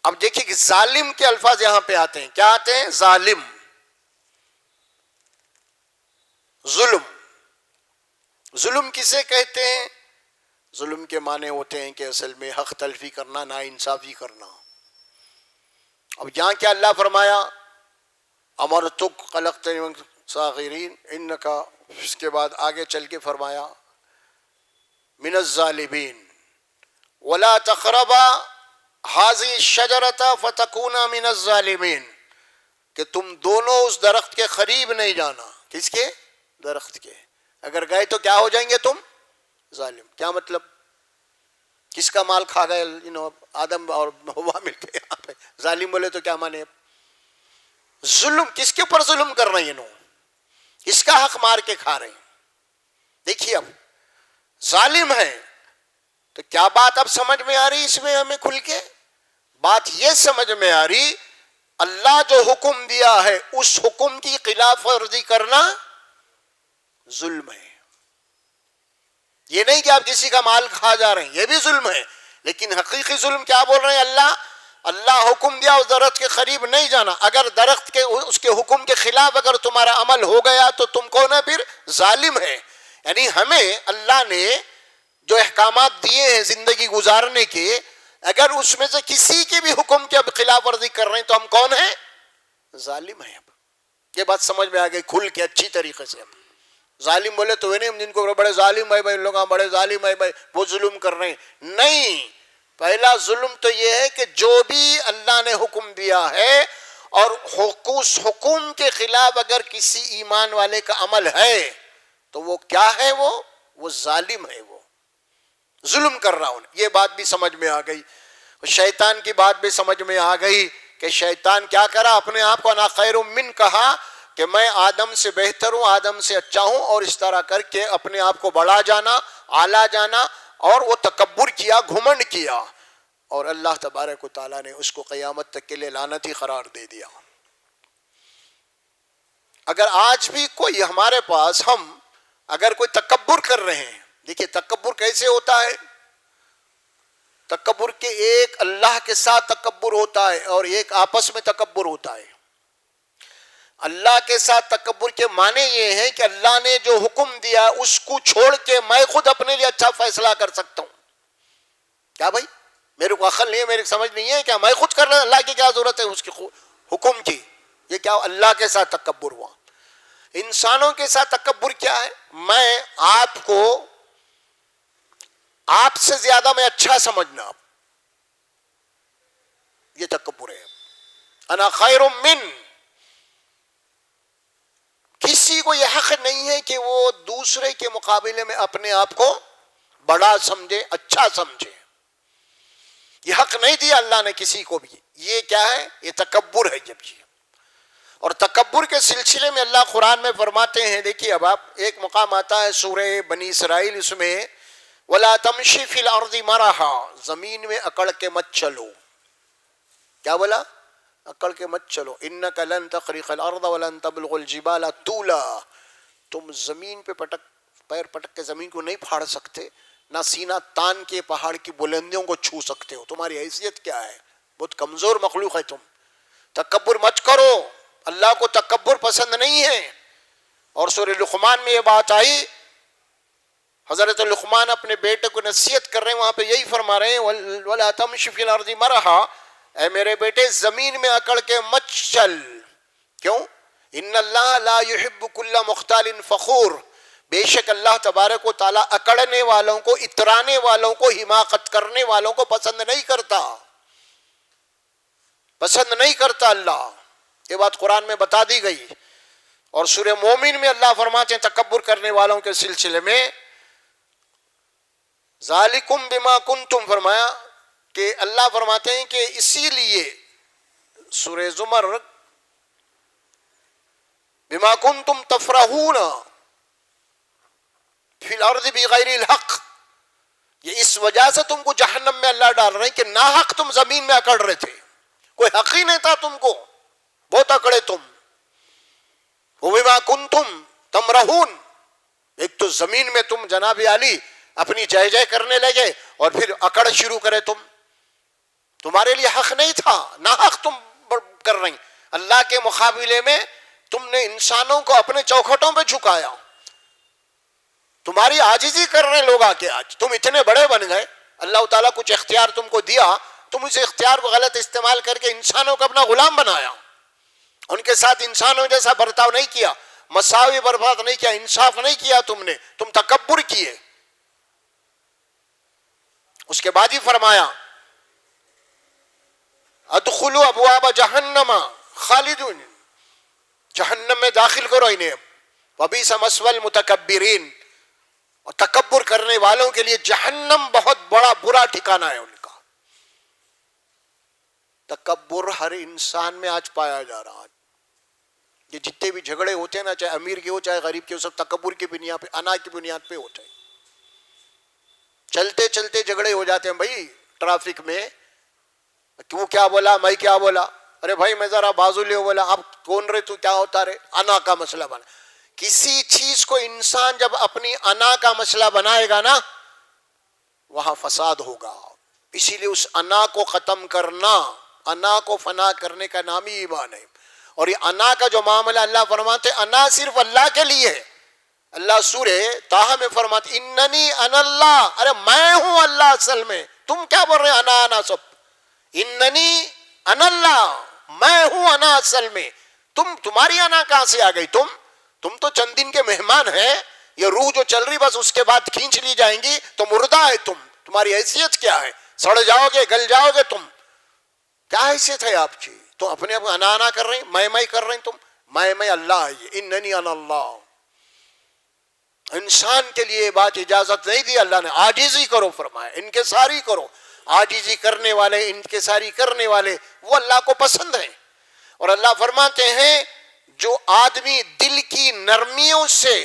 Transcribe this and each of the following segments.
اب دیکھیے کہ ظالم کے الفاظ یہاں پہ آتے ہیں، کیا آتے ہیں؟ ظالم، ظلم۔ ظلم کسے کہتے ہیں؟ ظلم کے معنی ہوتے ہیں کہ اصل میں حق تلفی کرنا، نا انصافی کرنا۔ اب یہاں کیا اللہ فرمایا؟ امرتک خلقتنی من صاغرین انکا، اس کے بعد آگے چل کے فرمایا من الظالمین ولا تقربا هذه الشجرة فتكونا من الظالمین، کہ تم دونوں اس درخت کے قریب نہیں جانا۔ کس کے؟ درخت کے۔ اگر گئے تو کیا ہو جائیں گے تم؟ ظالم۔ کیا مطلب؟ کس کا مال کھا گئے آدم اور ہوا مل کے یہاں پہ؟ ظالم بولے تو کیا مانے؟ ظلم کس کے اوپر ظلم کر رہے ہیں؟ کس کا حق مار کے کھا رہے ہیں؟ دیکھیے اب ظالم ہے تو کیا بات اب سمجھ میں آ رہی اس میں ہمیں کھل کے؟ بات یہ سمجھ میں آ رہی اللہ جو حکم دیا ہے اس حکم کی خلاف ورزی کرنا ظلم ہے۔ یہ نہیں کہ آپ کسی کا مال کھا جا رہے ہیں، یہ بھی ظلم ہے، لیکن حقیقی ظلم کیا بول رہے ہیں؟ اللہ حکم دیا اس درخت کے قریب نہیں جانا، اگر درخت کے اس کے حکم کے خلاف اگر تمہارا عمل ہو گیا تو تم کون ہے؟ پھر ظالم ہے۔ یعنی ہمیں اللہ نے جو احکامات دیے ہیں زندگی گزارنے کے، اگر اس میں سے کسی کے بھی حکم کے اب خلاف ورزی کر رہے ہیں تو ہم کون ہیں؟ ظالم ہیں۔ اب یہ بات سمجھ میں آ گئی کھل کے اچھی طریقے سے۔ اب ظالم بولے تو وہ نہیں ہم جن کو بڑے ظالم ہے بھائی، ان لوگ بڑے ظالم ہے بھائی، وہ ظلم کر رہے ہیں، نہیں۔ پہلا ظلم تو یہ ہے کہ جو بھی اللہ نے حکم دیا ہے اور اس حکم کے خلاف اگر کسی ایمان والے کا عمل ہے تو وہ کیا ہے؟ وہ ظالم ہے، وہ ظلم کر رہا ہوں۔ یہ بات بھی سمجھ میں آ گئی۔ شیطان کی بات بھی سمجھ میں آ گئی کہ شیطان کیا کرا؟ اپنے آپ کو انا خیر من کہا کہ میں آدم سے بہتر ہوں، آدم سے اچھا ہوں، اور اس طرح کر کے اپنے آپ کو بڑا جانا، اعلیٰ جانا، اور وہ تکبر کیا، گھمنڈ کیا، اور اللہ تبارک و تعالیٰ نے اس کو قیامت تک کے لیے لعنتی قرار دے دیا۔ اگر آج بھی کوئی ہمارے پاس ہم اگر کوئی تکبر کر رہے ہیں، دیکھیے تکبر کیسے ہوتا ہے؟ تکبر کے ایک اللہ کے ساتھ تکبر ہوتا ہے اور ایک آپس میں تکبر ہوتا ہے۔ اللہ کے ساتھ تکبر کے معنی یہ ہے کہ اللہ نے جو حکم دیا اس کو چھوڑ کے میں خود اپنے لیے اچھا فیصلہ کر سکتا ہوں۔ کیا بھائی؟ میرے کو عقل نہیں ہے، میری سمجھ نہیں ہے، کیا میں خود کر رہا ہوں؟ اللہ کی کیا ضرورت ہے اس کے حکم کی؟ یہ کیا اللہ کے ساتھ تکبر ہوا۔ انسانوں کے ساتھ تکبر کیا ہے؟ میں آپ کو آپ سے زیادہ میں اچھا سمجھنا، یہ تکبر ہے۔ انا خیر من، کسی کو یہ حق نہیں ہے کہ وہ دوسرے کے مقابلے میں اپنے آپ کو بڑا سمجھے، اچھا سمجھے۔ یہ حق نہیں دیا اللہ نے کسی کو بھی۔ یہ کیا ہے؟ یہ تکبر ہے جب یہ۔ اور تکبر کے سلسلے میں اللہ قرآن میں فرماتے ہیں، دیکھیے اب آپ ایک مقام آتا ہے سورہ بنی اسرائیل، اس میں وَلَا تَمْشِ فِي الْأَرْضِ مَرَحًا، زمین میں اکڑ کے مت چلو۔ کیا بولا؟ اکڑ کے مت چلو۔ اِنَّكَ لَن تَخْرِقَ الْأَرْضَ وَلَن تَبْلُغَ الْجِبَالَ طُولًا، تم زمین پہ پیر پٹک کے زمین کو نہیں پھاڑ سکتے، نہ سینہ تان کے پہاڑ کی بلندیوں کو چھو سکتے ہو۔ تمہاری حیثیت کیا ہے؟ بہت کمزور مخلوق ہے تم۔ تکبر مت کرو، اللہ کو تکبر پسند نہیں ہے۔ اور سورہ لقمان میں یہ بات آئی، حضرت لقمان اپنے بیٹے کو نصیحت کر رہے ہیں، وہاں پہ یہی فرما رہے ہیں وَلَا تَمْشِ فِي الْأَرْضِ مَرَحًا، اے میرے بیٹے زمین میں اکڑ کے مت چل۔ کیوں؟ ان اللہ لا يحب كل مختال فخور، بے شک اللہ تبارک و تعالیٰ اکڑنے والوں کو، اترانے والوں کو، حماقت کرنے والوں کو پسند نہیں کرتا، پسند نہیں کرتا اللہ۔ یہ بات قرآن میں بتا دی گئی۔ اور سورہ مومن میں اللہ فرماتے ہیں تکبر کرنے والوں کے سلسلے میں، ذالکم بما کنتم، فرمایا کہ اللہ فرماتے ہیں کہ اسی لیے، سورہ زمر بما کنتم تفرحون فی الارض بغیر الحق، یہ اس وجہ سے تم کو جہنم میں اللہ ڈال رہے ہیں کہ ناحق تم زمین میں اکڑ رہے تھے، کوئی حق ہی نہیں تھا تم کو، بہت اکڑے تم۔ وَبِمَا كُنْتُمْ تَمْرَحُونَ، ایک تو زمین میں تم جناب علی اپنی جے جے کرنے لگے اور پھر اکڑ شروع کرے تم۔ تمہارے لیے حق نہیں تھا، نہ حق تم کر رہی. اللہ کے مقابلے میں تم نے انسانوں کو اپنے چوکھٹوں پہ جھکایا. تمہاری عاجزی کر رہے ہیں لوگ آ کے. آج تم اتنے بڑے بن گئے، اللہ تعالیٰ کچھ اختیار تم کو دیا، تم اس اختیار کو غلط استعمال کر کے انسانوں کو اپنا غلام بنایا. ان کے ساتھ انسانوں جیسا برتاؤ نہیں کیا، مساوی برباد نہیں کیا، انصاف نہیں کیا تم تکبر کیے. اس کے بعد ہی فرمایا ادخلوا ابواب جہنم خالدون، جہنم میں داخل کرو انہیں. وبئس مثوى المتکبرین، اور تکبر کرنے والوں کے لیے جہنم بہت بڑا برا ٹھکانہ ہے ان کا. تکبر ہر انسان میں آج پایا جا رہا ہے. یہ جتنے بھی جھگڑے ہوتے ہیں نا، چاہے امیر کے ہو چاہے غریب کے ہو، سب تکبر کی بنیاد پہ، انا کی بنیاد پہ ہوتے ہیں. چلتے چلتے جھگڑے ہو جاتے ہیں بھائی ٹریفک میں. تو کیا بولا، میں کیا بولا، ارے بھائی میں ذرا بازو لے بولا، آپ کون رہے، تو کیا ہوتا رہے. انا کا مسئلہ بنا. کسی چیز کو انسان جب اپنی انا کا مسئلہ بنائے گا نا، وہاں فساد ہوگا. اسی لیے اس انا کو ختم کرنا، انا کو فنا کرنے کا نام ہی ایمان ہے. اور یہ انا کا جو معاملہ اللہ فرماتے انا صرف اللہ کے لیے ہے. اللہ سورہ طٰہٰ میں فرماتے اننی انا اللہ، ارے میں ہوں اللہ. اصل میں تم کیا بول رہے ہیں انا سب. اننی انا اللہ، میں ہوں انا. اصل میں تمہاری انا کہاں سے آ گئی؟ تم تو چند دن کے مہمان ہیں. یہ روح جو چل رہی بس اس کے بعد کھینچ لی جائیں گی. تو مردہ ہے تمہاری حیثیت کیا ہے؟ سڑ جاؤ گے، گل جاؤ گے. تم کیا حیثیت ہے آپ کی؟ تو اپنے آپ انا کر رہے ہیں، میں کر رہے ہیں. تم میں اللہ ہے. اننی انا اللہ. انسان کے لیے بات اجازت نہیں دی اللہ نے. عاجزی کرو فرمایا، انکساری کرو. عاجزی کرنے والے، انکساری کرنے والے وہ اللہ کو پسند ہیں. اور اللہ فرماتے ہیں جو آدمی دل کی نرمیوں سے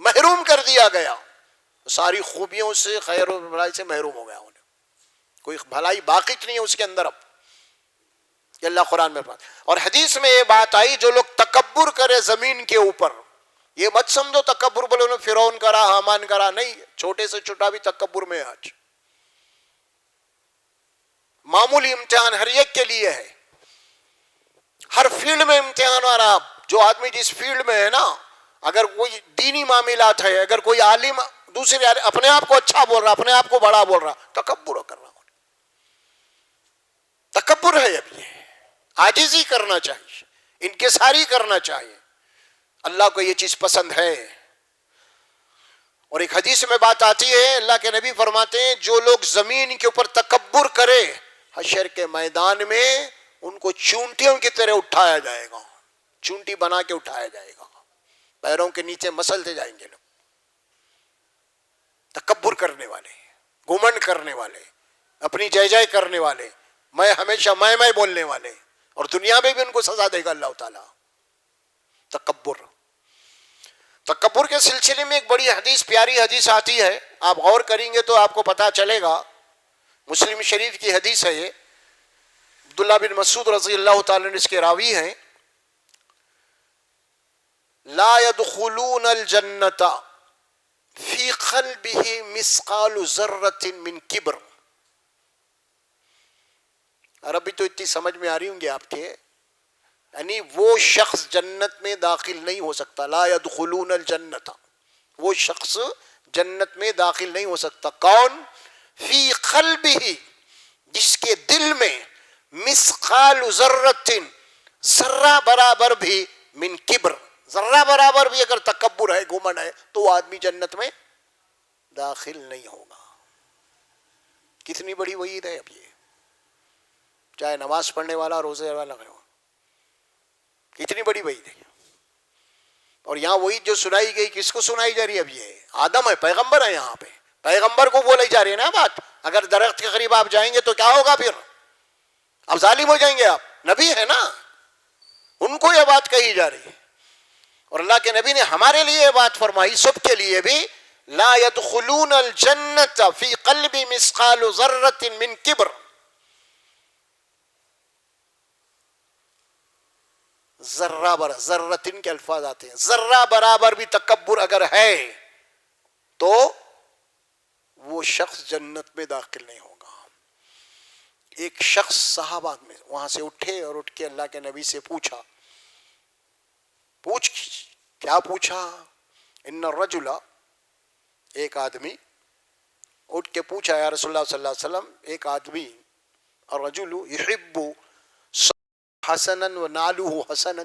محروم کر دیا گیا، ساری خوبیوں سے، خیر و بھلائی سے محروم ہو گیا. انہیں کوئی بھلائی باقی نہیں ہے اس کے اندر. اب یہ اللہ قرآن میں فرماتا. اور حدیث میں یہ بات آئی جو لوگ تکبر کرے زمین کے اوپر، یہ مت سمجھو تکبر بولے انہوں نے فرعون کرا، حامان کرا. نہیں، چھوٹے سے چھوٹا بھی تکبر میں آج. معمولی امتحان ہر ایک کے لیے ہے، ہر فیلڈ میں امتحان آ رہا. جو آدمی جس فیلڈ میں ہے نا، اگر کوئی دینی معاملات ہے، اگر کوئی عالم دوسرے اپنے آپ کو اچھا بول رہا، اپنے آپ کو بڑا بول رہا، تکبر کر رہا. تکبر ہے. اب یہ عاجزی کرنا چاہیے، انکساری کرنا چاہیے. اللہ کو یہ چیز پسند ہے. اور ایک حدیث میں بات آتی ہے، اللہ کے نبی فرماتے ہیں جو لوگ زمین کے اوپر تکبر کرے، حشر کے میدان میں ان کو چونٹیوں کی طرح اٹھایا جائے گا. چونٹی بنا کے اٹھایا جائے گا، پیروں کے نیچے مسلتے جائیں گے لوگ. تکبر کرنے والے، گھمنڈ کرنے والے، اپنی جے جے کرنے والے، میں ہمیشہ میں بولنے والے، اور دنیا میں بھی ان کو سزا دے گا اللہ تعالیٰ. تکبر کے سلسلے میں ایک بڑی حدیث، پیاری حدیث آتی ہے. آپ غور کریں گے تو آپ کو پتا چلے گا. مسلم شریف کی حدیث ہے یہ. عبداللہ بن مسعود رضی اللہ تعالیٰ نے اس کے راوی ہیں. لا يدخلون الجنة في قلبه مثقال ذرة من کبر. عربی تو اتنی سمجھ میں آ رہی ہوں گے آپ کے. یعنی وہ شخص جنت میں داخل نہیں ہو سکتا. لا يدخلون الجنة، وہ شخص جنت میں داخل نہیں ہو سکتا. کون؟ فی قلبہ، جس کے دل میں مثقال ذرۃ، ذرہ برابر بھی، من کبر، ذرہ برابر بھی اگر تکبر ہے، گھمنڈ ہے، تو وہ آدمی جنت میں داخل نہیں ہوگا. کتنی بڑی وعید ہے. اب یہ چاہے نماز پڑھنے والا، روزے والا ہو، کتنی بڑی وعید ہے. اور یہاں وعید جو سنائی گئی، کس کو سنائی جا رہی ہے؟ اب یہ آدم ہے، پیغمبر ہے. یہاں پہ پیغمبر کو بولی جا رہی ہے نا بات. اگر درخت کے قریب آپ جائیں گے تو کیا ہوگا؟ پھر اب ظالم ہو جائیں گے. آپ نبی ہے نا، ان کو یہ بات کہی جا رہی ہے. اور اللہ کے نبی نے ہمارے لیے یہ بات فرمائی، سب کے لیے بھی. لا يدخلون الجنة في قلب مثقال ذرة من کبر. ذرہ برابر، ذرتن کے الفاظ آتے ہیں، ذرہ برابر بھی تکبر اگر ہے تو وہ شخص جنت میں داخل نہیں ہوگا. ایک شخص صحابہ میں وہاں سے اٹھے اور اٹھ کے اللہ کے نبی سے پوچھا. کیا پوچھا؟ ان الرجل، ایک آدمی اٹھ کے پوچھا یا رسول اللہ صلی اللہ علیہ وسلم، ایک آدمی الرجل یحب حسنا ونعلہ حسنا،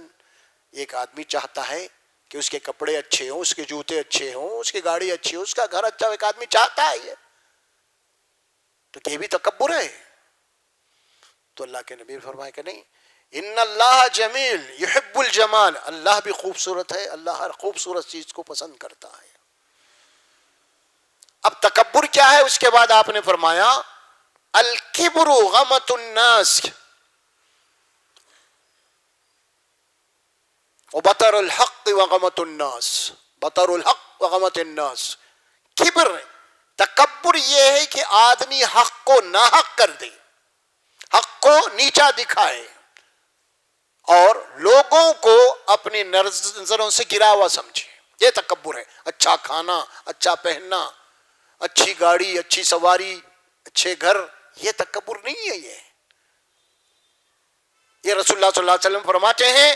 ایک آدمی چاہتا ہے کہ اس کے کپڑے اچھے ہوں، اس کے جوتے اچھے ہوں، اس کی گاڑی اچھی ہو، اس کا گھر اچھا ہو. ایک آدمی چاہتا ہے یہ، تو یہ بھی تکبر ہے؟ تو اللہ کے نبی فرمائے کہ نہیں، ان اللہ جمیل یحب الجمال، اللہ بھی خوبصورت ہے، اللہ ہر خوبصورت چیز کو پسند کرتا ہے. اب تکبر کیا ہے؟ اس کے بعد آپ نے فرمایا الکبر غمط الناس وبطر الحق وغمط الناس، بطر الحق وغمط الناس. کبر، تکبر یہ ہے کہ آدمی حق کو ناحق کر دے، حق کو نیچا دکھائے اور لوگوں کو اپنی نظروں سے گرا ہوا سمجھے. یہ تکبر ہے. اچھا کھانا، اچھا پہننا، اچھی گاڑی، اچھی سواری، اچھے گھر، یہ تکبر نہیں ہے. یہ رسول اللہ صلی اللہ علیہ وسلم فرماتے ہیں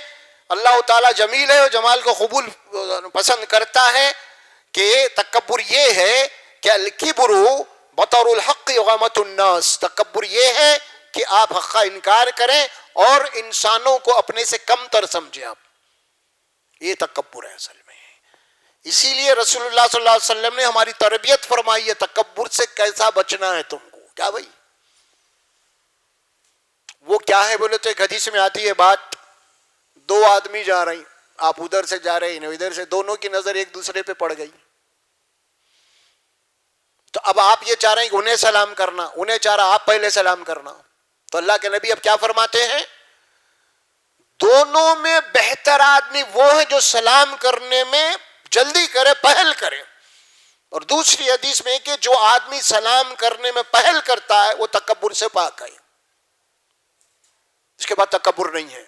اللہ تعالیٰ جمیل ہے اور جمال کو قبول پسند کرتا ہے. کہ تکبر یہ ہے کہ الکبر بطر الحق وغمط الناس، تکبر یہ ہے کہ آپ حق کا انکار کریں اور انسانوں کو اپنے سے کم تر سمجھیں. آپ، یہ تکبر ہے اصل میں. اسی لیے رسول اللہ صلی اللہ علیہ وسلم نے ہماری تربیت فرمائی ہے تکبر سے کیسا بچنا ہے تم کو. کیا بھائی وہ کیا ہے بولے تو ایک حدیث میں آتی ہے بات، دو آدمی جا رہے ہیں، آپ ادھر سے جا رہے ہیں ادھر سے، دونوں کی نظر ایک دوسرے پہ پڑ گئی. تو اب آپ یہ چاہ رہے ہیں کہ انہیں سلام کرنا، انہیں چاہ رہا آپ پہلے سلام کرنا. تو اللہ کے نبی اب کیا فرماتے ہیں؟ دونوں میں بہتر آدمی وہ ہے جو سلام کرنے میں جلدی کرے، پہل کرے. اور دوسری حدیث میں کہ جو آدمی سلام کرنے میں پہل کرتا ہے وہ تکبر سے پاک ہے، اس کے بعد تکبر نہیں ہے.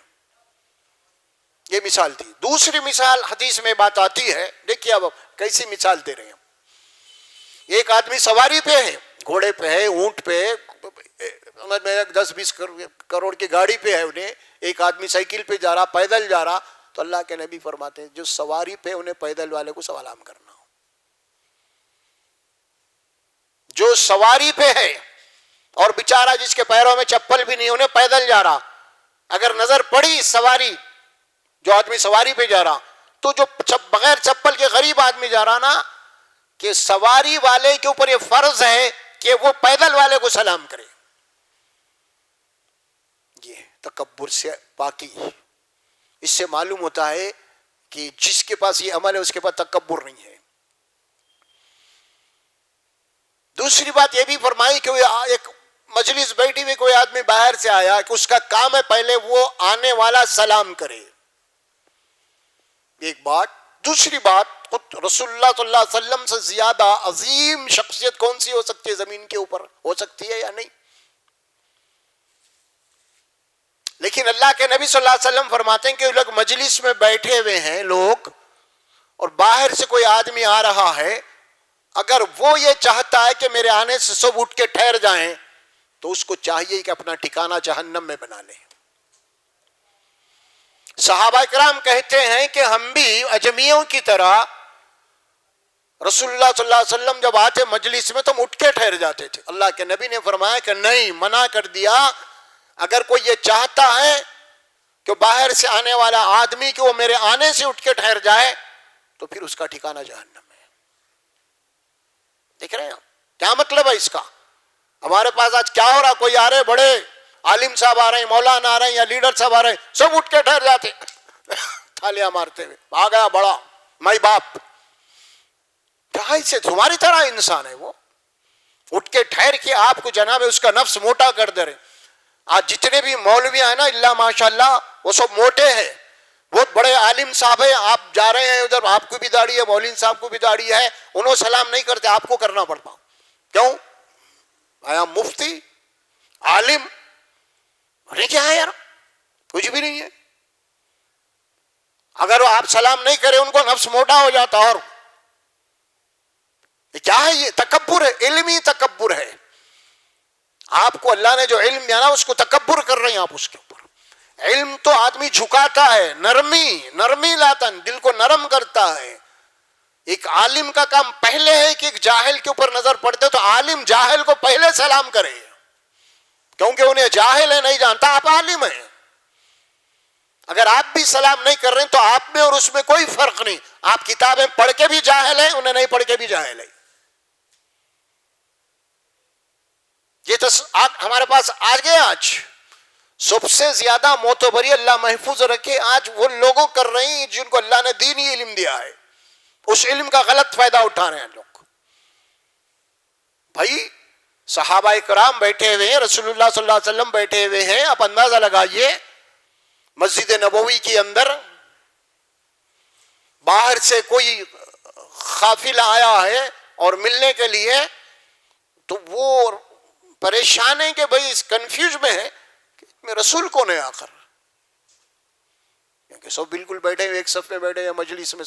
یہ مثال تھی. دوسری مثال حدیث میں بات آتی ہے، دیکھیے اب کیسی مثال دے رہے ہیں. ایک آدمی سواری پہ ہے، گھوڑے پہ ہے، اونٹ پہ ہے، 10-20 کروڑ کی گاڑی پہ ہے انہیں. ایک آدمی سائیکل پہ جا رہا، پیدل جا رہا. تو اللہ کے نبی فرماتے ہیں جو سواری پہ انہیں پیدل والے کو سلام کرنا. جو سواری پہ ہے اور بیچارہ جس کے پیروں میں چپل بھی نہیں، انہیں پیدل جا رہا، اگر نظر پڑی سواری، جو آدمی سواری پہ جا رہا، تو جو بغیر چپل کے غریب آدمی جا رہا نا، کہ سواری والے کے اوپر یہ فرض ہے کہ وہ پیدل والے کو سلام کرے. یہ تکبر سے پاکی. اس سے معلوم ہوتا ہے کہ جس کے پاس یہ عمل ہے اس کے پاس تکبر نہیں ہے. دوسری بات یہ بھی فرمائی کہ ایک مجلس بیٹھی ہوئی، کوئی آدمی باہر سے آیا کہ اس کا کام ہے پہلے وہ آنے والا سلام کرے. ایک بات. دوسری بات، رسول اللہ صلی اللہ علیہ وسلم سے زیادہ عظیم شخصیت کون سی ہو سکتی ہے زمین کے اوپر؟ ہو سکتی ہے یا نہیں؟ لیکن اللہ کے نبی صلی اللہ علیہ وسلم فرماتے ہیں کہ لوگ مجلس میں بیٹھے ہوئے ہیں لوگ، اور باہر سے کوئی آدمی آ رہا ہے، اگر وہ یہ چاہتا ہے کہ میرے آنے سے سب اٹھ کے ٹھہر جائیں تو اس کو چاہیے کہ اپنا ٹھکانہ جہنم میں بنا لے. صحابہ کرام کہتے ہیں کہ ہم بھی اجمیوں کی طرح رسول اللہ صلی اللہ علیہ وسلم جب آتے مجلس میں تو ہم اٹھ کے ٹھہر جاتے تھے. اللہ کے نبی نے فرمایا کہ نہیں، منع کر دیا. اگر کوئی یہ چاہتا ہے کہ باہر سے آنے والا آدمی کہ وہ میرے آنے سے اٹھ کے ٹھہر جائے تو پھر اس کا ٹھکانہ جہنم ہے. دیکھ رہے ہیں کیا مطلب ہے اس کا؟ ہمارے پاس آج کیا ہو رہا، کوئی آ رہے، بڑے عالم صاحب آ رہے ہیں، مولانا آ رہے ہیں یا لیڈر صاحب آ رہے ہیں، سب اٹھ کے ٹھہر جاتے تھالیاں مارتے ہوئے، آ گیا بڑا مائی باپ. کہاں سے تمہاری طرح انسان ہے وہ؟ اٹھ کے ٹھہر کے آپ کو جناب اس کا نفس موٹا کر دے رہے. آج جتنے بھی مولوی ہیں نا، اللہ ماشاء اللہ، وہ سب موٹے ہیں، بہت بڑے عالم صاحب ہیں. آپ جا رہے ہیں ادھر، آپ کو بھی داڑھی ہے، مولوی صاحب کو بھی داڑھی ہے، انہوں سلام نہیں کرتے، آپ کو کرنا پڑتا. کیوں؟ آیا مفتی، عالم، ارے کیا ہے یار، کچھ بھی نہیں ہے. اگر وہ آپ سلام نہیں کرے ان کو نفس موٹا ہو جاتا. اور کیا ہے یہ؟ تکبر ہے، علمی تکبر ہے. آپ کو اللہ نے جو علم دیا نا اس کو تکبر کر رہے ہیں آپ اس کے اوپر. علم تو آدمی جھکاتا ہے، نرمی لاتا ہے، دل کو نرم کرتا ہے. ایک عالم کا کام پہلے ہے کہ ایک جاہل کے اوپر نظر پڑتے تو عالم جاہل کو پہلے سلام کرے، کیونکہ انہیں جاہل ہے، نہیں جانتا، آپ عالم ہیں. اگر آپ بھی سلام نہیں کر رہے ہیں تو آپ میں اور اس میں کوئی فرق نہیں. آپ کتابیں پڑھ کے بھی جاہل ہیں، انہیں نہیں پڑھ کے بھی جاہل ہیں. یہ تو ہمارے پاس آ گیا. آج سب سے زیادہ معتبری اللہ محفوظ رکھے آج وہ لوگوں کر رہے ہیں جن کو اللہ نے دینی علم دیا ہے، اس علم کا غلط فائدہ اٹھا رہے ہیں لوگ. بھائی صحابہ کرام بیٹھے ہوئے ہیں، رسول اللہ صلی اللہ علیہ وسلم بیٹھے ہوئے ہیں. آپ اندازہ لگائیے مسجد نبوی کے اندر باہر سے کوئی قافلہ آیا ہے اور ملنے کے لیے، تو وہ پریشان ہے کہ بھائی اس کنفیوز میں ہے کہ میں رسول کون ہے آخر. کیونکہ سب بالکل بیٹھے ہوئے ایک صف میں بیٹھے ہیں مجلس میں،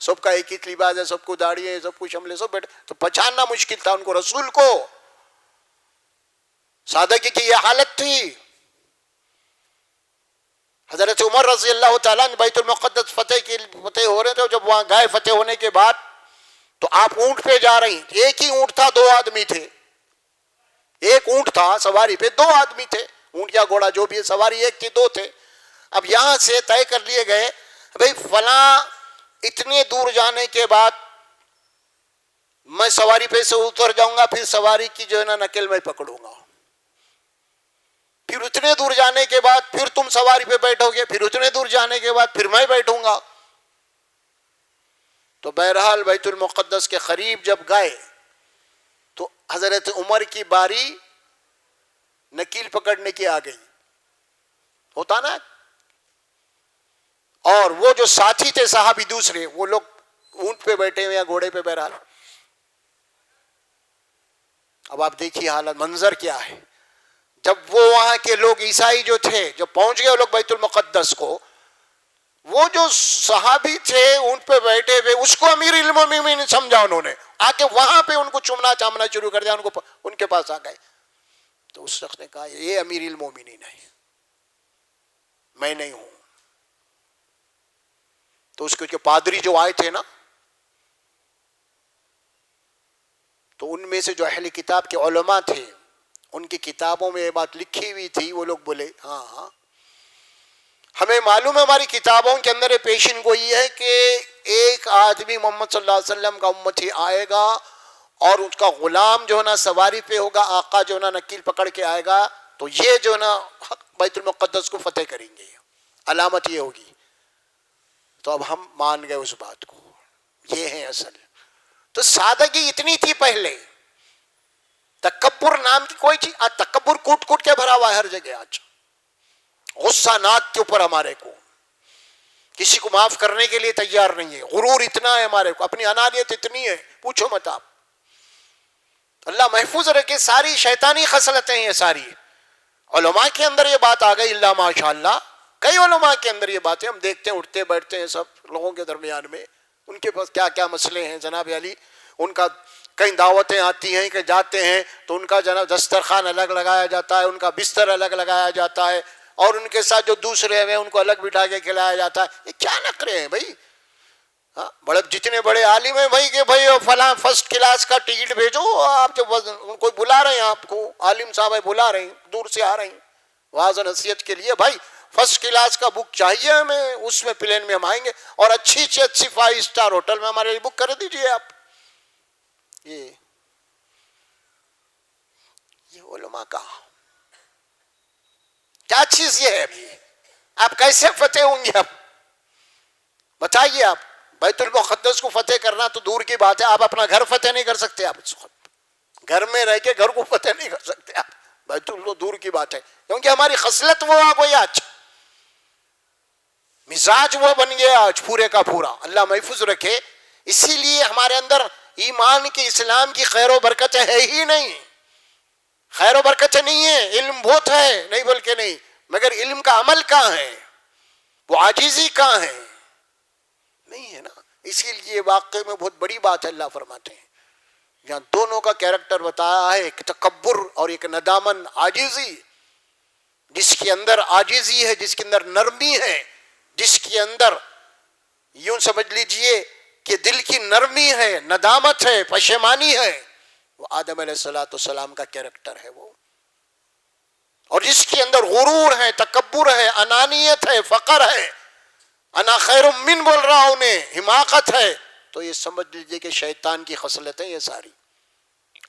سب کا ایک ہی لباس ہے، سب کو داڑھی ہے، سب کو شملے، سب بیٹھے، تو پہچاننا مشکل تھا ان کو رسول کو. سادگی کی یہ حالت تھی. حضرت عمر رضی اللہ تعالیٰ بیت المقدس فتح ہو رہے تھے. جب وہاں گئے فتح ہونے کے بعد تو آپ اونٹ پہ جا رہی، ایک ہی اونٹ تھا، 2 آدمی تھے. ایک اونٹ تھا، سواری پہ 2 آدمی تھے. اونٹ یا گھوڑا جو بھی ہے، سواری ایک تھی، 2 تھے. اب یہاں سے طے کر لیے گئے بھائی فلاں اتنے دور جانے کے بعد میں سواری پہ سے اتر جاؤں گا، پھر سواری کی جو ہے نا نقل میں پکڑوں گا. پھر اتنے دور جانے کے بعد پھر تم سواری پہ بیٹھو گے، پھر اتنے دور جانے کے بعد پھر میں بیٹھوں گا. تو بہرحال بیت المقدس کے قریب جب گئے تو حضرت عمر کی باری نکیل پکڑنے کی آ گئی، ہوتا نا. اور وہ جو ساتھی تھے صحابی دوسرے، وہ لوگ اونٹ پہ بیٹھے ہوئے یا گھوڑے پہ. بہرحال اب آپ دیکھیے حالت، منظر کیا ہے. جب وہ وہاں کے لوگ عیسائی جو تھے، جب پہنچ گئے وہ لوگ بیت المقدس کو، وہ جو صحابی تھے اونٹ پہ بیٹھے ہوئے، اس کو امیر المومنین سمجھا. انہوں نے آ کے وہاں پہ ان کو چومنا چامنا شروع کر دیا، ان کے پاس آ گئے. تو اس شخص نے کہا یہ امیر المومنین ہے، میں نہیں ہوں. تو اس کے پادری جو آئے تھے نا، تو ان میں سے جو اہل کتاب کے علماء تھے، ان کی کتابوں میں یہ بات لکھی ہوئی تھی. وہ لوگ بولے ہاں ہمیں معلوم ہے، ہماری کتابوں کے اندر یہ پیشن گوئی ہے کہ ایک آدمی محمد صلی اللہ علیہ وسلم کا امتی آئے گا اور اس کا غلام جو ہے نا سواری پہ ہوگا، آقا جو ہے نا نکیل پکڑ کے آئے گا، تو یہ جو ہے نا بیت المقدس کو فتح کریں گے، علامت یہ ہوگی. تو اب ہم مان گئے اس بات کو، یہ ہے اصل. تو سادگی اتنی تھی پہلے. تکبر نام کی کوئی چیز، آج تکبر کوٹ کوٹ کے بھرا ہوا ہے ہر جگہ. آج غصہ ناک کے اوپر ہمارے کو، کسی کو معاف کرنے کے لیے تیار نہیں ہے. غرور اتنا ہے ہمارے کو، اپنی انانیت اتنی ہے پوچھو مت آپ. اللہ محفوظ رکھے. ساری شیطانی خصلتیں ہیں یہ ساری. علماء کے اندر یہ بات آ گئی، اللہ ماشاء اللہ. کئی علماء کے اندر یہ باتیں ہم دیکھتے ہیں، اٹھتے بیٹھتے ہیں سب لوگوں کے درمیان میں. ان کے پاس کیا کیا مسئلے ہیں جناب علی. ان کا کئی دعوتیں آتی ہیں کہ جاتے ہیں تو ان کا جناب دسترخوان الگ لگایا جاتا ہے، ان کا بستر الگ لگایا جاتا ہے، اور ان کے ساتھ جو دوسرے ہیں ان کو الگ بٹھا کے کھلایا جاتا ہے. یہ کیا نخرے ہیں بھائی. بڑے جتنے بڑے عالم ہیں بھائی کہ بھائی فلاں فرسٹ کلاس کا ٹکٹ بھیجو. آپ جب کوئی بلا رہے ہیں، آپ کو عالم صاحب بلا رہے ہیں، دور سے آ رہے ہیں واعظ و نصیحت کے لیے، بھائی فرسٹ کلاس کا بک چاہیے ہمیں، اس میں پلین میں ہم آئیں گے، اور اچھی سے اچھی 5 اسٹار ہوٹل میں ہمارے لیے بک کر دیجیے آپ. یہ علماء کا کیا چیز یہ ہے ابھی. آپ کیسے فتح ہوں گے؟ اب بتائیے. آپ بیت المقدس کو فتح کرنا تو دور کی بات ہے، آپ اپنا گھر فتح نہیں کر سکتے. آپ گھر میں رہ کے گھر کو فتح نہیں کر سکتے آپ. بیت اللہ دور کی بات ہے، کیونکہ ہماری خصلت وہ آ گئی آج، مزاج وہ بن گیا آج پورے کا پورا. اللہ محفوظ رکھے. اسی لیے ہمارے اندر ایمان کی، اسلام کی خیر و برکت ہے ہی نہیں. خیر و برکت نہیں ہے. علم بہت ہے، نہیں بول کے نہیں، مگر علم کا عمل کہاں ہے؟ وہ عاجزی کہاں ہے؟ نہیں ہے نا. اسی لیے واقعے میں بہت بڑی بات ہے. اللہ فرماتے ہیں یہاں دونوں کا کیریکٹر بتایا ہے، ایک تکبر اور ایک ندامن، عاجزی. جس کے اندر عاجزی ہے، جس کے اندر نرمی ہے، جس کے اندر یوں سمجھ لیجئے کہ دل کی نرمی ہے، ندامت ہے، پشیمانی ہے، وہ آدم علیہ السلام کا کیریکٹر ہے وہ. اور جس کے اندر غرور ہے، تکبر ہے، انانیت ہے، فقر ہے، انا خیر من بول رہا ہوں انہیں، حماقت ہے، تو یہ سمجھ لیجئے کہ شیطان کی خصلتیں یہ ساری.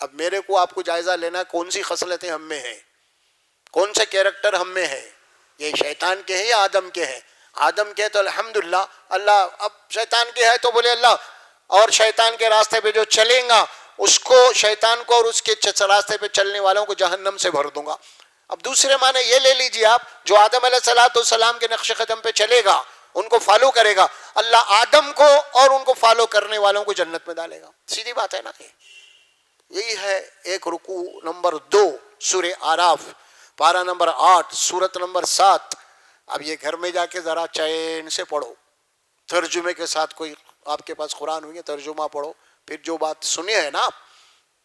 اب میرے کو آپ کو جائزہ لینا کون سی خصلتیں ہم میں ہیں، کون سے کیریکٹر ہم میں ہے، یہ شیطان کے ہیں یا آدم کے ہیں. آدم کے تو الحمدللہ اللہ، اب شیطان کے ہے تو بولے اللہ، اور شیطان کے راستے پہ جو چلیں گا اس کو، شیطان کو اور اس کے راستے پہ چلنے والوں کو جہنم سے بھر دوں گا. اب دوسرے معنی یہ لے لیجئے آپ، جو آدم علیہ السلام کے نقش قدم پہ چلے گا، ان کو فالو کرے گا، اللہ آدم کو اور ان کو فالو کرنے والوں کو جنت میں ڈالے گا. سیدھی بات ہے نا. یہی ہے ایک رکوع نمبر 2 سورہ آراف، پارہ نمبر 8، سورت نمبر 7. اب یہ گھر میں جا کے ذرا چین سے پڑھو، ترجمے کے ساتھ. کوئی آپ کے پاس قرآن ہوئی ہے ترجمہ پڑھو، پھر جو بات سنی ہے نا،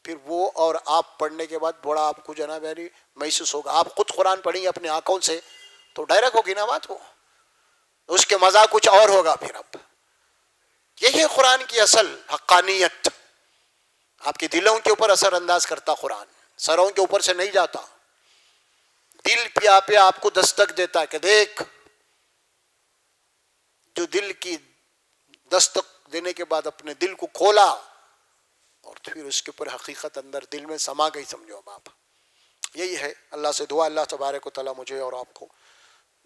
پھر وہ اور آپ پڑھنے کے بعد بڑا آپ کو جناب یعنی محسوس ہوگا. آپ خود قرآن پڑھیں گے اپنی آنکھوں سے تو ڈائریکٹ ہوگی نا بات، وہ اس کے مزہ کچھ اور ہوگا. پھر اب یہی ہے قرآن کی اصل حقانیت. آپ کے دلوں کے اوپر اثر انداز کرتا قرآن، سروں کے اوپر سے نہیں جاتا. دل پہ آپ کو دستک دیتا ہے کہ دیکھ. جو دل کی دستک دینے کے بعد اپنے دل کو کھولا اور پھر اس کے اوپر حقیقت اندر دل میں سما گئی، سمجھو اب آپ. یہی ہے. اللہ سے دعا اللہ تبارک و تعالیٰ مجھے اور آپ کو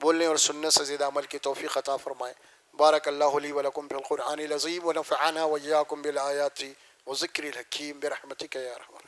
بولنے اور سننے سے زیادہ عمل کی توفیق عطا فرمائے. بارک اللہ لی ولکم فی القرآن العظیم ونفعنا وإیاکم بالآیات وذکر الحکیم برحمتک یا ارحم